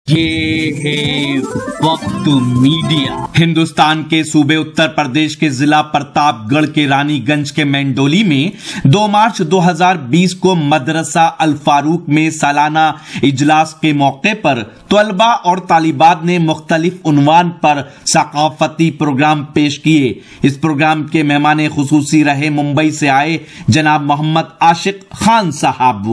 یہ ہے وقت میڈیا۔ ہندوستان کے صوبے اتر پردیش کے ضلع پرتاپ گڑھ کے رانی گنج کے مینڈولی میں 2 مارچ 2020 کو مدرسہ الفاروق میں سالانہ اجلاس کے موقع پر طلباء اور طالبات نے مختلف عنوان پر ثقافتی پروگرام پیش کیے۔ اس پروگرام کے مہمان خصوصی رہے ممبئی سے آئے جناب محمد عاشق خان صاحب۔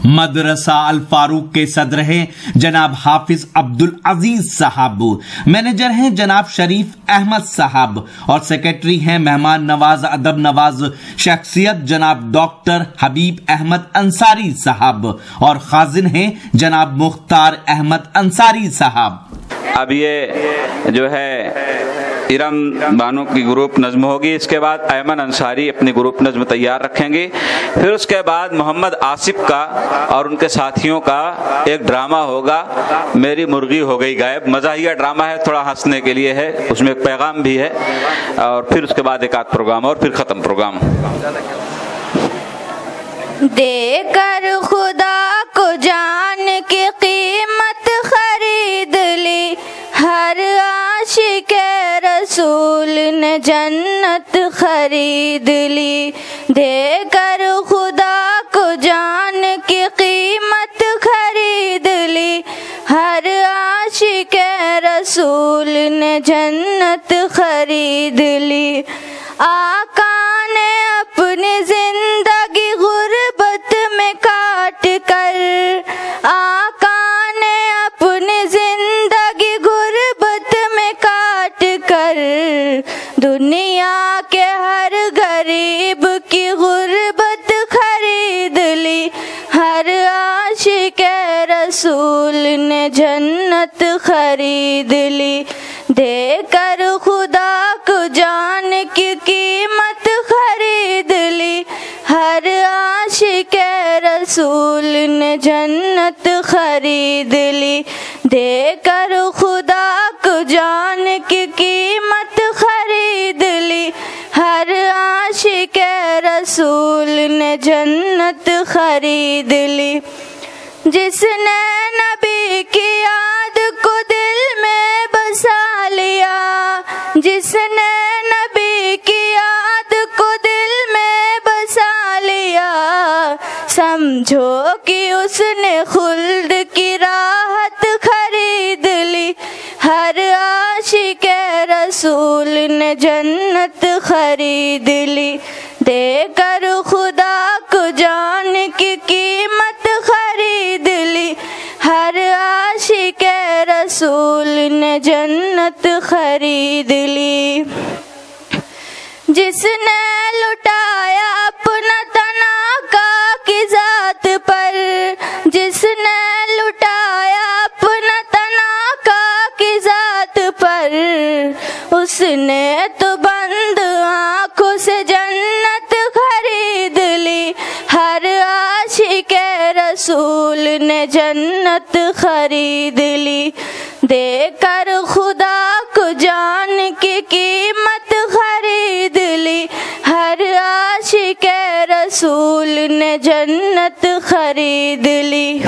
مدرسہ الفاروق کے صدر ہیں جناب حافظ عبدالعزیز صاحب، مینیجر ہیں جناب شریف احمد صاحب اور سیکرٹری ہیں مہمان نواز ادب نواز شخصیت جناب ڈاکٹر حبیب احمد انصاری صاحب اور خازن ہیں جناب مختار احمد انصاری صاحب۔ اب یہ جو ہے ارم بانو کی گروپ نظم ہوگی، اس کے بعد ایمن انصاری اپنی گروپ نظم تیار رکھیں گے، پھر اس کے بعد محمد آصف کا اور ان کے ساتھیوں کا ایک ڈرامہ ہوگا، میری مرغی ہو گئی غائب۔ مزاحیہ ڈرامہ ہے، تھوڑا ہنسنے کے لیے ہے، اس میں ایک پیغام بھی ہے، اور پھر اس کے بعد ایک آدھ پروگرام اور پھر ختم پروگرام۔ دے کر خدا کو جان کی قیمت خرید لی، ہر عاشق رسول نے جنت خرید لی۔ دے کر خدا کو جان کی قیمت خرید لی، ہر عاشق رسول نے جنت خرید لی۔ آقا نے اپنی زندگی غربت میں کاٹ کر، آقا نے اپنی زندگی غربت میں کاٹ کر دنیا کے ہر غریب کی غربت خرید لی، ہر عاشق رسول نے جنت خرید لی۔ دے کر خدا کو جان کی قیمت خرید لی، ہر عاشق رسول نے جنت خرید لی۔ دے کر خدا کو جان کی قیمت خرید لی، ہر عاشق رسول نے جنت خرید لی۔ جس نے نبی کی یاد کو دل میں بسا لیا، جس نے نبی کی یاد کو دل میں بسا لیا، سمجھو کہ اس نے خلد کی راحت خرید لی، ہر عاشق رسول نے جنت خرید لی۔ دے کر خدا کو جان کی قیمت خرید لی، ہر عاشق رسول نے جنت خرید لی۔ جس نے لٹایا اپنا تنا کا کی ذات پر، جس نے لٹایا اپنا تنا کا کی ذات پر، اس نے تو بند آنکھوں سے جنت خرید لی، ہر عاشق رسول نے جنت خرید لی۔ دے کر خدا کو جان کی قیمت خرید لی، ہر عاشق رسول نے جنت خرید لی۔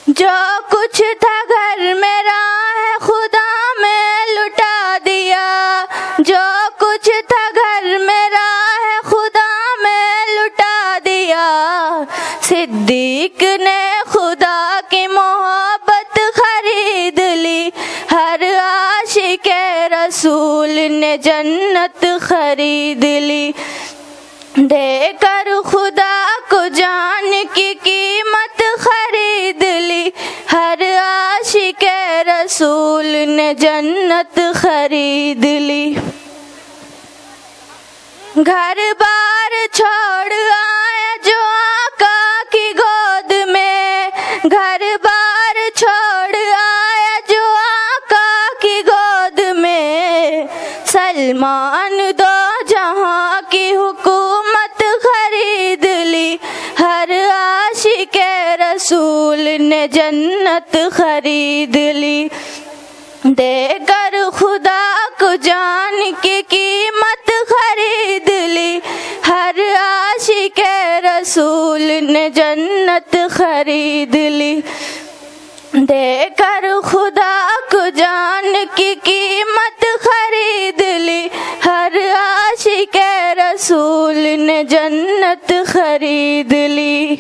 جو کچھ تھا گھر میں راہ خدا میں لٹا دیا، جو کچھ تھا گھر میں راہ خدا میں لٹا دیا، صدیق نے خدا کی محبت خرید لی، ہر عاشق رسول نے جنت خرید لی۔ دے کر خدا کو جان کی قیمت خرید لی، ہر عاشق رسول نے جنت خرید لی۔ گھر بار چھوڑ آیا جو آقا کی گود میں، گھر بار چھوڑ آیا جو آقا کی گود میں، سلمان دو جہاں کی حکومت خرید لی، ہر عاشق رسول نے جنت خرید لی۔ دے کر خدا کو جان کی قیمت خرید لی، ہر عاشق رسول نے جنت خرید لی۔ دے کر خدا کو جان کی قیمت خرید لی، ہر عاشق رسول نے جنت خرید لی۔